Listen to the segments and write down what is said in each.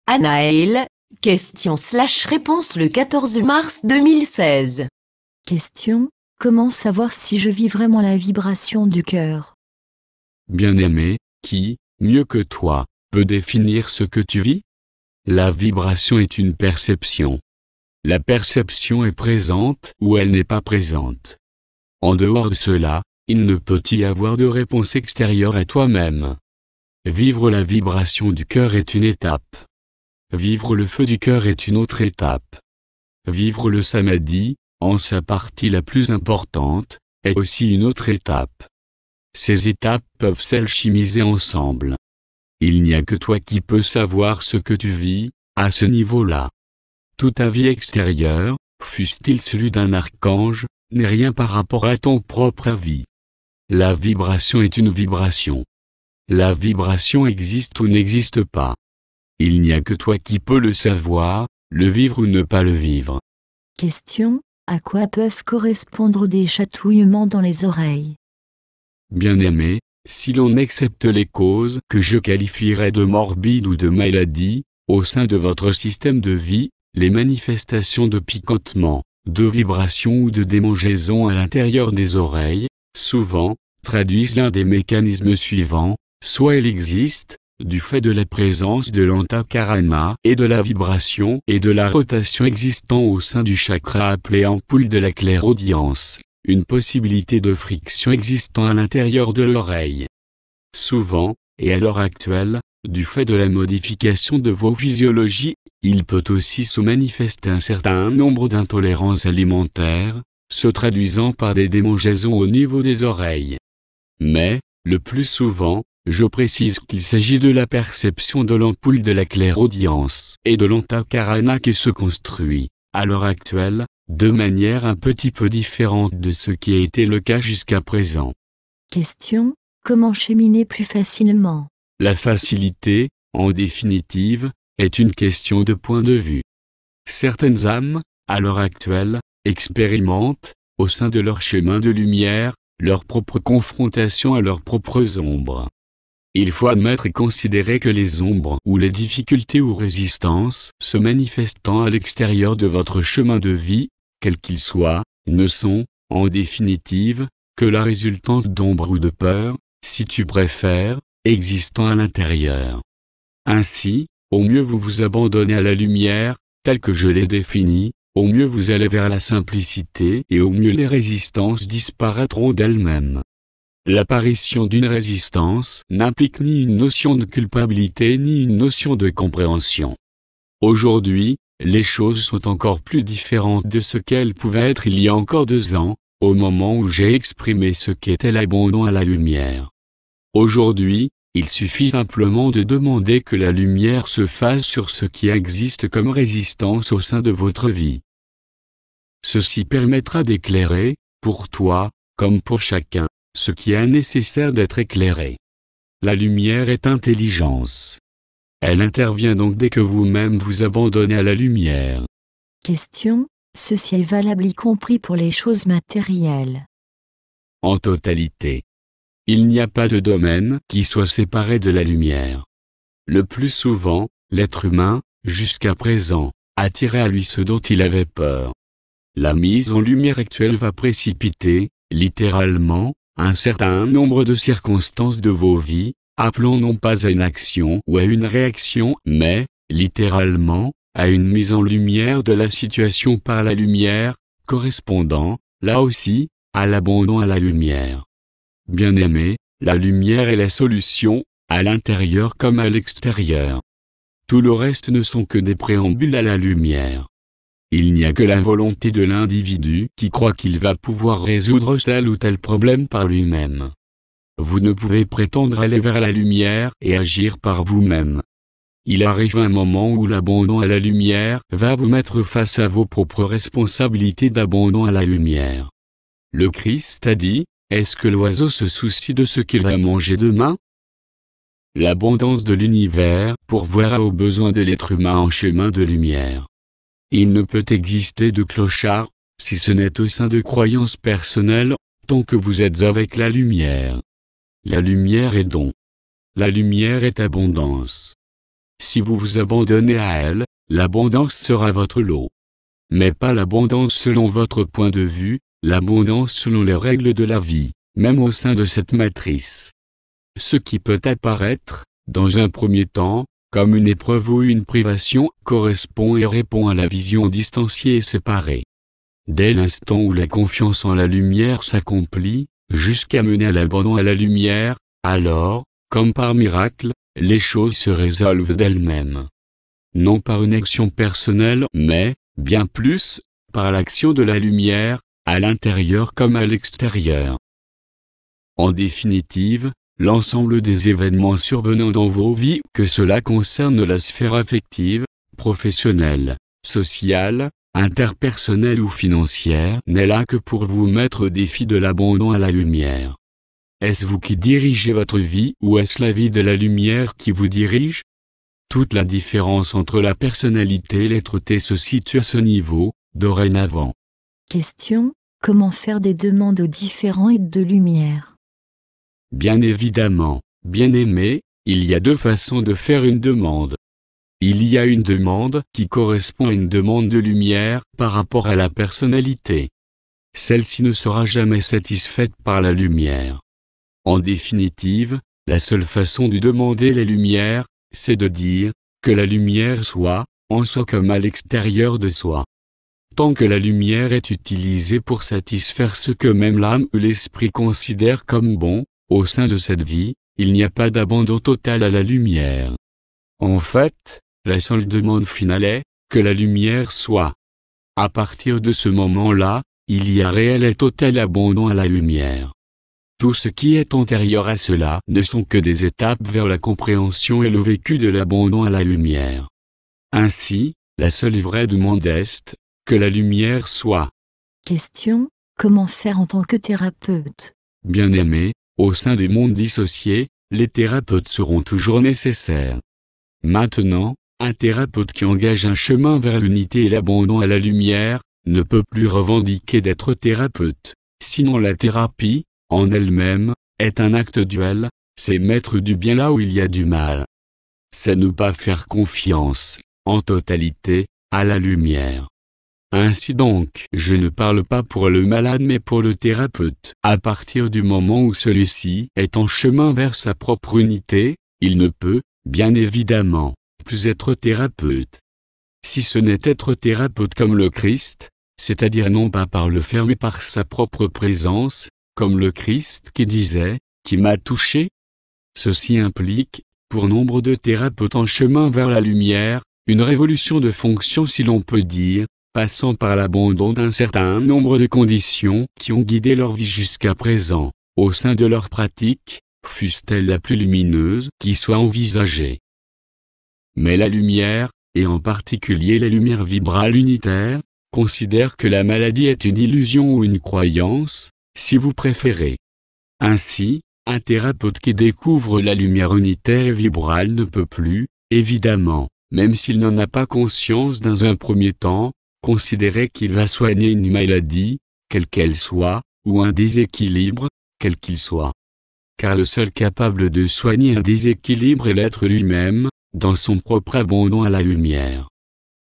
Anaël, question/réponse le 14 mars 2016. Question: comment savoir si je vis vraiment la vibration du cœur? Bien-aimé, qui, mieux que toi, peut définir ce que tu vis? La vibration est une perception. La perception est présente ou elle n'est pas présente. En dehors de cela, il ne peut y avoir de réponse extérieure à toi-même. Vivre la vibration du cœur est une étape. Vivre le feu du cœur est une autre étape. Vivre le samadhi, en sa partie la plus importante, est aussi une autre étape. Ces étapes peuvent s'alchimiser ensemble. Il n'y a que toi qui peux savoir ce que tu vis, à ce niveau-là. Tout avis extérieur, fût-il celui d'un archange, n'est rien par rapport à ton propre avis. La vibration est une vibration. La vibration existe ou n'existe pas. Il n'y a que toi qui peux le savoir, le vivre ou ne pas le vivre. Question: à quoi peuvent correspondre des chatouillements dans les oreilles? Bien-aimé, si l'on accepte les causes que je qualifierais de morbides ou de maladies, au sein de votre système de vie, les manifestations de picotement, de vibration ou de démangeaison à l'intérieur des oreilles, souvent, traduisent l'un des mécanismes suivants: soit il existe, du fait de la présence de l'antakarana et de la vibration et de la rotation existant au sein du chakra appelé ampoule de la clairaudience, une possibilité de friction existant à l'intérieur de l'oreille. Souvent, et à l'heure actuelle, du fait de la modification de vos physiologies, il peut aussi se manifester un certain nombre d'intolérances alimentaires, se traduisant par des démangeaisons au niveau des oreilles. Mais, le plus souvent, je précise qu'il s'agit de la perception de l'ampoule de la clairaudience et de l'antakarana qui se construit, à l'heure actuelle, de manière un petit peu différente de ce qui a été le cas jusqu'à présent. Question: comment cheminer plus facilement? La facilité, en définitive, est une question de point de vue. Certaines âmes, à l'heure actuelle, expérimentent, au sein de leur chemin de lumière, leur propre confrontation à leurs propres ombres. Il faut admettre et considérer que les ombres ou les difficultés ou résistances se manifestant à l'extérieur de votre chemin de vie, quel qu'il soit, ne sont, en définitive, que la résultante d'ombres ou de peurs, si tu préfères, existant à l'intérieur. Ainsi, au mieux vous vous abandonnez à la lumière, telle que je l'ai définie, au mieux vous allez vers la simplicité et au mieux les résistances disparaîtront d'elles-mêmes. L'apparition d'une résistance n'implique ni une notion de culpabilité ni une notion de compréhension. Aujourd'hui, les choses sont encore plus différentes de ce qu'elles pouvaient être il y a encore 2 ans, au moment où j'ai exprimé ce qu'était l'abandon à la lumière. Aujourd'hui, il suffit simplement de demander que la lumière se fasse sur ce qui existe comme résistance au sein de votre vie. Ceci permettra d'éclairer, pour toi, comme pour chacun, ce qui est nécessaire d'être éclairé. La lumière est intelligence. Elle intervient donc dès que vous-même vous abandonnez à la lumière. Question: ceci est valable y compris pour les choses matérielles? En totalité. Il n'y a pas de domaine qui soit séparé de la lumière. Le plus souvent, l'être humain, jusqu'à présent, attirait à lui ce dont il avait peur. La mise en lumière actuelle va précipiter, littéralement, un certain nombre de circonstances de vos vies, appelant non pas à une action ou à une réaction, mais, littéralement, à une mise en lumière de la situation par la lumière, correspondant, là aussi, à l'abandon à la lumière. Bien-aimé, la lumière est la solution, à l'intérieur comme à l'extérieur. Tout le reste ne sont que des préambules à la lumière. Il n'y a que la volonté de l'individu qui croit qu'il va pouvoir résoudre tel ou tel problème par lui-même. Vous ne pouvez prétendre aller vers la lumière et agir par vous-même. Il arrive un moment où l'abandon à la lumière va vous mettre face à vos propres responsabilités d'abandon à la lumière. Le Christ a dit: est-ce que l'oiseau se soucie de ce qu'il va manger demain? L'abondance de l'univers pourvoira aux besoins de l'être humain en chemin de lumière. Il ne peut exister de clochard, si ce n'est au sein de croyances personnelles, tant que vous êtes avec la lumière. La lumière est don. La lumière est abondance. Si vous vous abandonnez à elle, l'abondance sera votre lot. Mais pas l'abondance selon votre point de vue, l'abondance selon les règles de la vie, même au sein de cette matrice. Ce qui peut apparaître, dans un premier temps, comme une épreuve ou une privation, correspond et répond à la vision distanciée et séparée. Dès l'instant où la confiance en la lumière s'accomplit, jusqu'à mener à l'abandon à la lumière, alors, comme par miracle, les choses se résolvent d'elles-mêmes. Non par une action personnelle, mais, bien plus, par l'action de la lumière, à l'intérieur comme à l'extérieur. En définitive, l'ensemble des événements survenant dans vos vies, que cela concerne la sphère affective, professionnelle, sociale, interpersonnelle ou financière, n'est là que pour vous mettre au défi de l'abandon à la lumière. Est-ce vous qui dirigez votre vie ou est-ce la vie de la lumière qui vous dirige? Toute la différence entre la personnalité et l'être-té se situe à ce niveau, dorénavant. Question: comment faire des demandes aux différents êtres de lumière? Bien évidemment, bien-aimé, il y a deux façons de faire une demande. Il y a une demande qui correspond à une demande de lumière par rapport à la personnalité. Celle-ci ne sera jamais satisfaite par la lumière. En définitive, la seule façon de demander la lumière, c'est de dire que la lumière soit, en soi comme à l'extérieur de soi. Tant que la lumière est utilisée pour satisfaire ce que même l'âme ou l'esprit considère comme bon, au sein de cette vie, il n'y a pas d'abandon total à la lumière. En fait, la seule demande finale est que la lumière soit. À partir de ce moment-là, il y a réel et total abandon à la lumière. Tout ce qui est antérieur à cela ne sont que des étapes vers la compréhension et le vécu de l'abandon à la lumière. Ainsi, la seule vraie demande est que la lumière soit. Question: comment faire en tant que thérapeute? Bien-aimé, au sein des mondes dissociés, les thérapeutes seront toujours nécessaires. Maintenant, un thérapeute qui engage un chemin vers l'unité et l'abandon à la lumière, ne peut plus revendiquer d'être thérapeute. Sinon la thérapie, en elle-même, est un acte duel, c'est mettre du bien là où il y a du mal. C'est ne pas faire confiance, en totalité, à la lumière. Ainsi donc, je ne parle pas pour le malade mais pour le thérapeute. À partir du moment où celui-ci est en chemin vers sa propre unité, il ne peut, bien évidemment, plus être thérapeute. Si ce n'est être thérapeute comme le Christ, c'est-à-dire non pas par le faire mais par sa propre présence, comme le Christ qui disait, qui m'a touché. Ceci implique, pour nombre de thérapeutes en chemin vers la lumière, une révolution de fonction si l'on peut dire, passant par l'abandon d'un certain nombre de conditions qui ont guidé leur vie jusqu'à présent, au sein de leur pratique, fût-elle la plus lumineuse qui soit envisagée. Mais la lumière, et en particulier la lumière vibrale unitaire, considère que la maladie est une illusion ou une croyance, si vous préférez. Ainsi, un thérapeute qui découvre la lumière unitaire et vibrale ne peut plus, évidemment, même s'il n'en a pas conscience dans un premier temps, considérer qu'il va soigner une maladie, quelle qu'elle soit, ou un déséquilibre, quel qu'il soit. Car le seul capable de soigner un déséquilibre est l'être lui-même, dans son propre abandon à la lumière.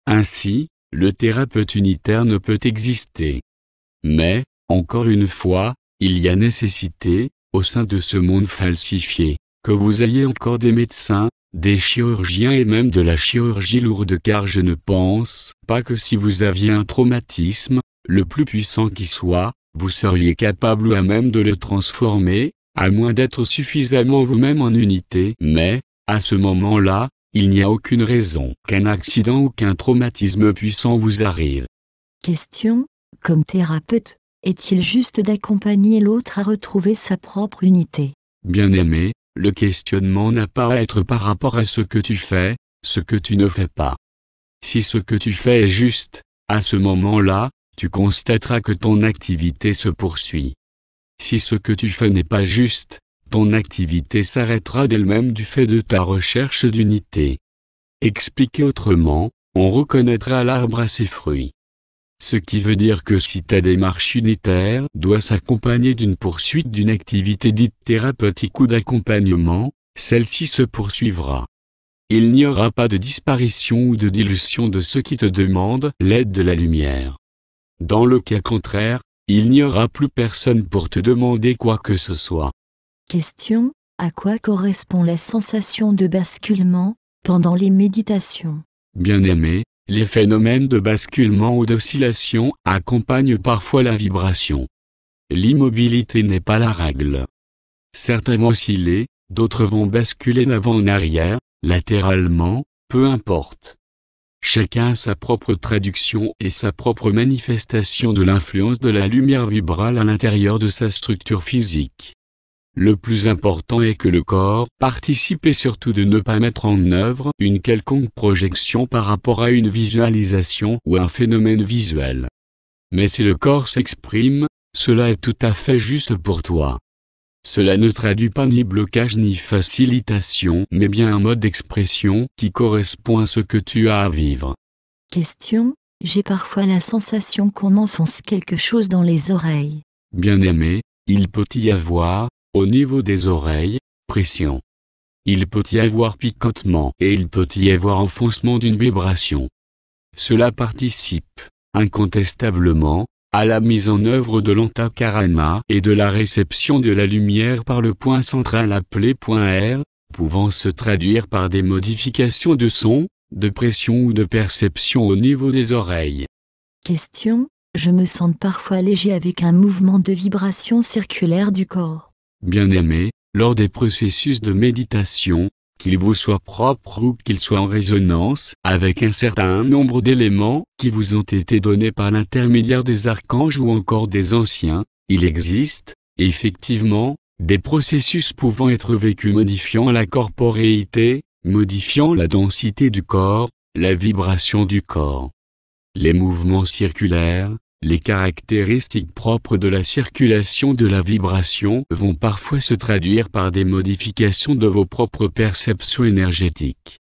Ainsi, le thérapeute unitaire ne peut exister. Mais, encore une fois, il y a nécessité, au sein de ce monde falsifié, que vous ayez encore des médecins, des chirurgiens et même de la chirurgie lourde car je ne pense pas que si vous aviez un traumatisme, le plus puissant qui soit, vous seriez capable ou à même de le transformer, à moins d'être suffisamment vous-même en unité. Mais, à ce moment-là, il n'y a aucune raison qu'un accident ou qu'un traumatisme puissant vous arrive. Question: comme thérapeute, est-il juste d'accompagner l'autre à retrouver sa propre unité? Bien-aimé, le questionnement n'a pas à être par rapport à ce que tu fais, ce que tu ne fais pas. Si ce que tu fais est juste, à ce moment-là, tu constateras que ton activité se poursuit. Si ce que tu fais n'est pas juste, ton activité s'arrêtera d'elle-même du fait de ta recherche d'unité. Expliqué autrement, on reconnaîtra l'arbre à ses fruits. Ce qui veut dire que si ta démarche unitaire doit s'accompagner d'une poursuite d'une activité dite thérapeutique ou d'accompagnement, celle-ci se poursuivra. il n'y aura pas de disparition ou de dilution de ceux qui te demandent l'aide de la lumière. Dans le cas contraire, il n'y aura plus personne pour te demander quoi que ce soit. Question: à quoi correspond la sensation de basculement pendant les méditations? Bien-aimé, les phénomènes de basculement ou d'oscillation accompagnent parfois la vibration. L'immobilité n'est pas la règle. Certains vont osciller, d'autres vont basculer d'avant en arrière, latéralement, peu importe. Chacun a sa propre traduction et sa propre manifestation de l'influence de la lumière vibrale à l'intérieur de sa structure physique. Le plus important est que le corps participe et surtout de ne pas mettre en œuvre une quelconque projection par rapport à une visualisation ou un phénomène visuel. Mais si le corps s'exprime, cela est tout à fait juste pour toi. Cela ne traduit pas ni blocage ni facilitation, mais bien un mode d'expression qui correspond à ce que tu as à vivre. Question: j'ai parfois la sensation qu'on m'enfonce quelque chose dans les oreilles. Bien-aimé, il peut y avoir, au niveau des oreilles, pression. Il peut y avoir picotement et il peut y avoir enfoncement d'une vibration. Cela participe, incontestablement, à la mise en œuvre de l'antakarana et de la réception de la lumière par le point central appelé point R, pouvant se traduire par des modifications de son, de pression ou de perception au niveau des oreilles. Question: je me sens parfois léger avec un mouvement de vibration circulaire du corps. Bien-aimé, lors des processus de méditation, qu'il vous soit propre ou qu'il soit en résonance avec un certain nombre d'éléments qui vous ont été donnés par l'intermédiaire des archanges ou encore des anciens, il existe, effectivement, des processus pouvant être vécus modifiant la corporéité, modifiant la densité du corps, la vibration du corps. Les mouvements circulaires, les caractéristiques propres de la circulation de la vibration vont parfois se traduire par des modifications de vos propres perceptions énergétiques.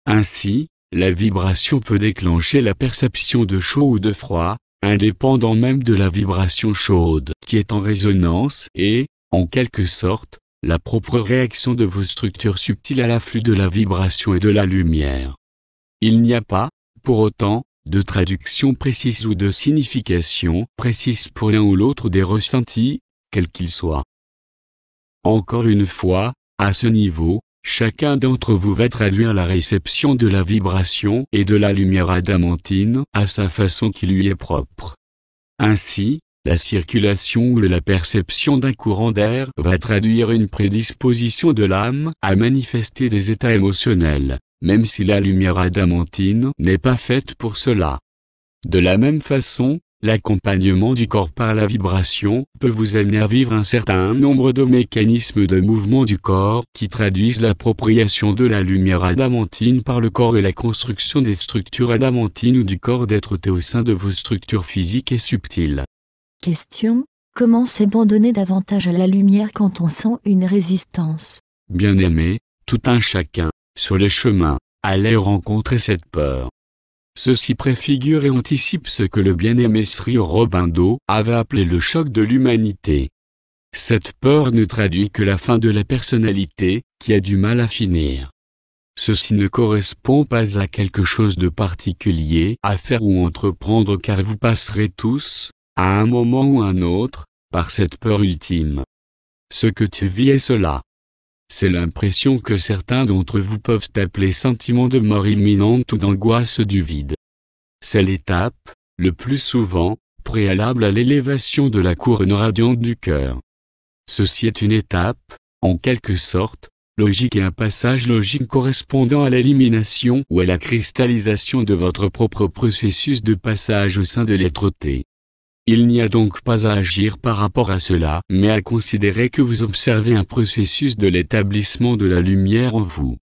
Ainsi, la vibration peut déclencher la perception de chaud ou de froid, indépendant même de la vibration chaude qui est en résonance et, en quelque sorte, la propre réaction de vos structures subtiles à l'afflux de la vibration et de la lumière. Il n'y a pas, pour autant, de traduction précise ou de signification précise pour l'un ou l'autre des ressentis, quels qu'ils soient. Encore une fois, à ce niveau, chacun d'entre vous va traduire la réception de la vibration et de la lumière adamantine à sa façon qui lui est propre. Ainsi, la circulation ou la perception d'un courant d'air va traduire une prédisposition de l'âme à manifester des états émotionnels, même si la lumière adamantine n'est pas faite pour cela. De la même façon, l'accompagnement du corps par la vibration peut vous amener à vivre un certain nombre de mécanismes de mouvement du corps qui traduisent l'appropriation de la lumière adamantine par le corps et la construction des structures adamantines ou du corps d'être-té au sein de vos structures physiques et subtiles. Question: comment s'abandonner davantage à la lumière quand on sent une résistance? Bien-aimé, tout un chacun, sur les chemins, allait rencontrer cette peur. Ceci préfigure et anticipe ce que le bien-aimé Sri Aurobindo avait appelé le choc de l'humanité. Cette peur ne traduit que la fin de la personnalité, qui a du mal à finir. Ceci ne correspond pas à quelque chose de particulier à faire ou entreprendre car vous passerez tous, à un moment ou un autre, par cette peur ultime. Ce que tu vis est cela. C'est l'impression que certains d'entre vous peuvent appeler sentiment de mort imminente ou d'angoisse du vide. C'est l'étape, le plus souvent, préalable à l'élévation de la couronne radiante du cœur. Ceci est une étape, en quelque sorte, logique et un passage logique correspondant à l'élimination ou à la cristallisation de votre propre processus de passage au sein de l'être-té. Il n'y a donc pas à agir par rapport à cela, mais à considérer que vous observez un processus de l'établissement de la lumière en vous.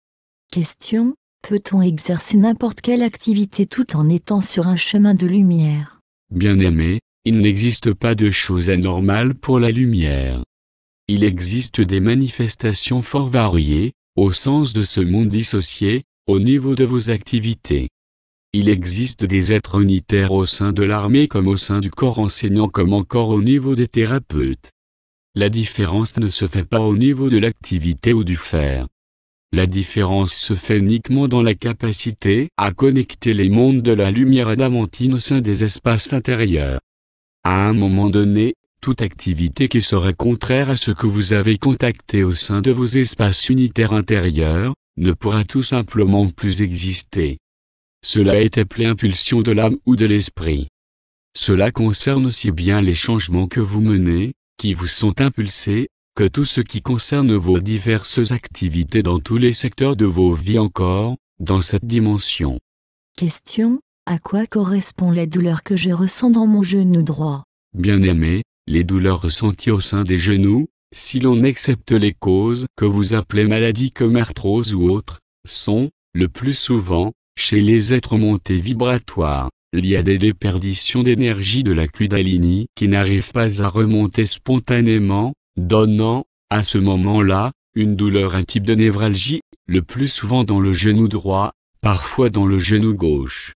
Question: peut-on exercer n'importe quelle activité tout en étant sur un chemin de lumière? Bien-aimé, il n'existe pas de choses anormales pour la lumière. Il existe des manifestations fort variées, au sens de ce monde dissocié, au niveau de vos activités. Il existe des êtres unitaires au sein de l'armée comme au sein du corps enseignant comme encore au niveau des thérapeutes. La différence ne se fait pas au niveau de l'activité ou du faire. la différence se fait uniquement dans la capacité à connecter les mondes de la lumière adamantine au sein des espaces intérieurs. À un moment donné, toute activité qui serait contraire à ce que vous avez contacté au sein de vos espaces unitaires intérieurs, ne pourra tout simplement plus exister. Cela est appelé impulsion de l'âme ou de l'esprit. Cela concerne aussi bien les changements que vous menez, qui vous sont impulsés, que tout ce qui concerne vos diverses activités dans tous les secteurs de vos vies encore, dans cette dimension. Question: à quoi correspond la douleur que je ressens dans mon genou droit? Bien-aimé, les douleurs ressenties au sein des genoux, si l'on accepte les causes que vous appelez maladies comme arthrose ou autres, sont, le plus souvent, chez les êtres montés vibratoires, liées à des déperditions d'énergie de la Kundalini qui n'arrivent pas à remonter spontanément, donnant, à ce moment-là, une douleur, un type de névralgie, le plus souvent dans le genou droit, parfois dans le genou gauche.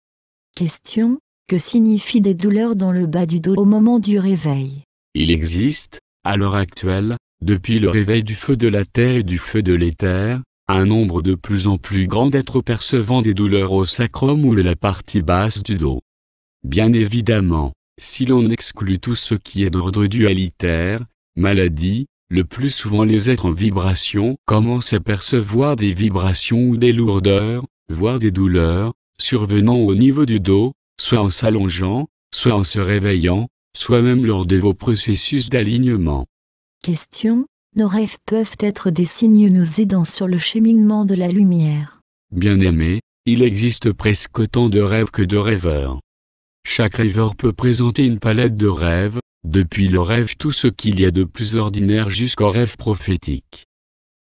Question: que signifient des douleurs dans le bas du dos au moment du réveil? Il existe, à l'heure actuelle, depuis le réveil du feu de la terre et du feu de l'éther, un nombre de plus en plus grand d'êtres percevant des douleurs au sacrum ou de la partie basse du dos. Bien évidemment, si l'on exclut tout ce qui est d'ordre dualitaire, maladie, le plus souvent les êtres en vibration commencent à percevoir des vibrations ou des lourdeurs, voire des douleurs, survenant au niveau du dos, soit en s'allongeant, soit en se réveillant, soit même lors de vos processus d'alignement. Question: nos rêves peuvent être des signes nous aidant sur le cheminement de la lumière. Bien-aimé, il existe presque autant de rêves que de rêveurs. Chaque rêveur peut présenter une palette de rêves, depuis le rêve tout ce qu'il y a de plus ordinaire jusqu'au rêve prophétique.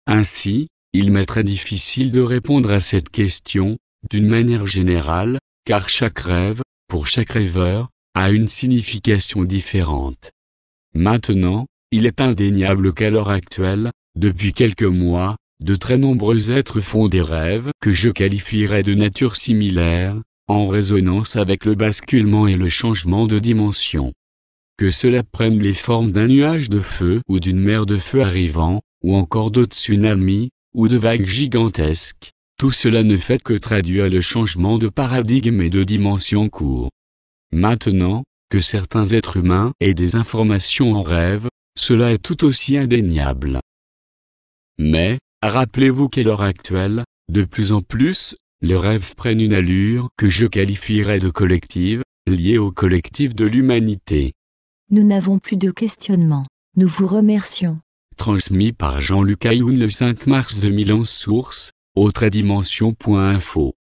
Ainsi, il m'est très difficile de répondre à cette question, d'une manière générale, car chaque rêve, pour chaque rêveur, a une signification différente. Maintenant, il est indéniable qu'à l'heure actuelle, depuis quelques mois, de très nombreux êtres font des rêves que je qualifierais de nature similaire, en résonance avec le basculement et le changement de dimension. Que cela prenne les formes d'un nuage de feu ou d'une mer de feu arrivant, ou encore de tsunamis, ou de vagues gigantesques, tout cela ne fait que traduire le changement de paradigme et de dimension en cours. Maintenant, que certains êtres humains aient des informations en rêve, cela est tout aussi indéniable. Mais, rappelez-vous qu'à l'heure actuelle, de plus en plus, les rêves prennent une allure que je qualifierais de collective, liée au collectif de l'humanité. Nous n'avons plus de questionnement. Nous vous remercions. Transmis par Jean-Luc Ayoun le 5 mars 2011. Source, autredimension.info.